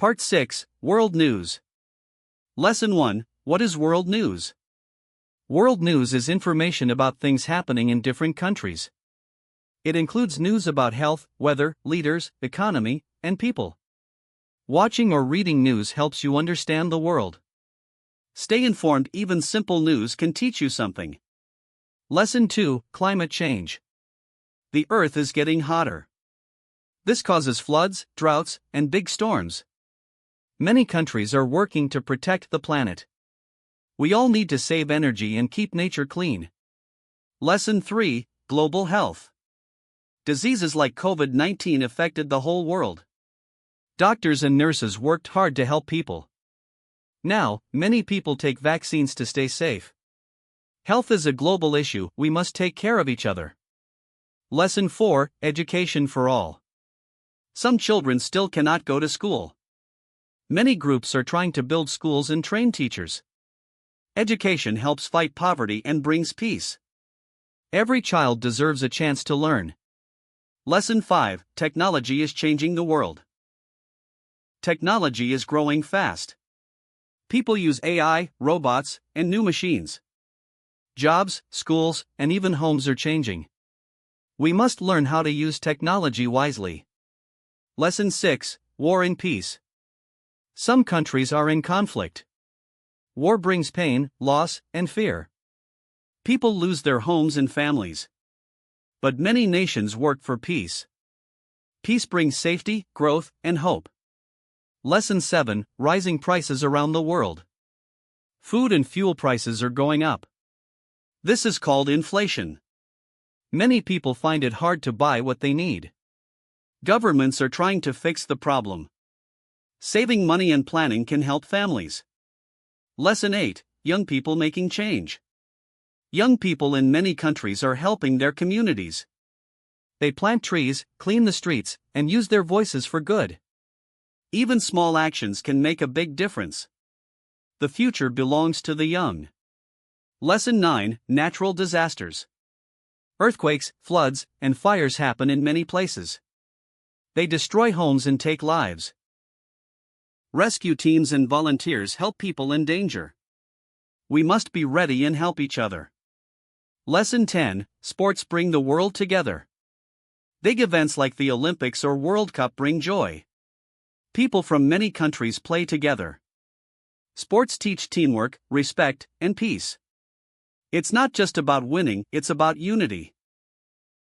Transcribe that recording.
Part 6, World News. Lesson 1, What is World News? World news is information about things happening in different countries. It includes news about health, weather, leaders, economy, and people. Watching or reading news helps you understand the world. Stay informed, even simple news can teach you something. Lesson 2, Climate Change. The Earth is getting hotter. This causes floods, droughts, and big storms. Many countries are working to protect the planet. We all need to save energy and keep nature clean. Lesson 3, Global Health. Diseases like COVID-19 affected the whole world. Doctors and nurses worked hard to help people. Now, many people take vaccines to stay safe. Health is a global issue, we must take care of each other. Lesson 4, Education for All. Some children still cannot go to school. Many groups are trying to build schools and train teachers. Education helps fight poverty and brings peace. Every child deserves a chance to learn. Lesson 5, Technology is changing the world. Technology is growing fast. People use AI, robots, and new machines. Jobs, schools, and even homes are changing. We must learn how to use technology wisely. Lesson 6, War and Peace. Some countries are in conflict. War brings pain, loss, and fear. People lose their homes and families. But many nations work for peace. Peace brings safety, growth, and hope. Lesson 7, Rising prices around the world. Food and fuel prices are going up. This is called inflation. Many people find it hard to buy what they need. Governments are trying to fix the problem. Saving money and planning can help families. Lesson 8, Young people making change. Young people in many countries are helping their communities. They plant trees, clean the streets, and use their voices for good. Even small actions can make a big difference. The future belongs to the young. Lesson 9, Natural disasters. Earthquakes, floods, and fires happen in many places. They destroy homes and take lives. Rescue teams and volunteers help people in danger. We must be ready and help each other. Lesson 10, Sports bring the world together. Big events like the Olympics or World Cup bring joy. People from many countries play together. Sports teach teamwork, respect, and peace. It's not just about winning, it's about unity.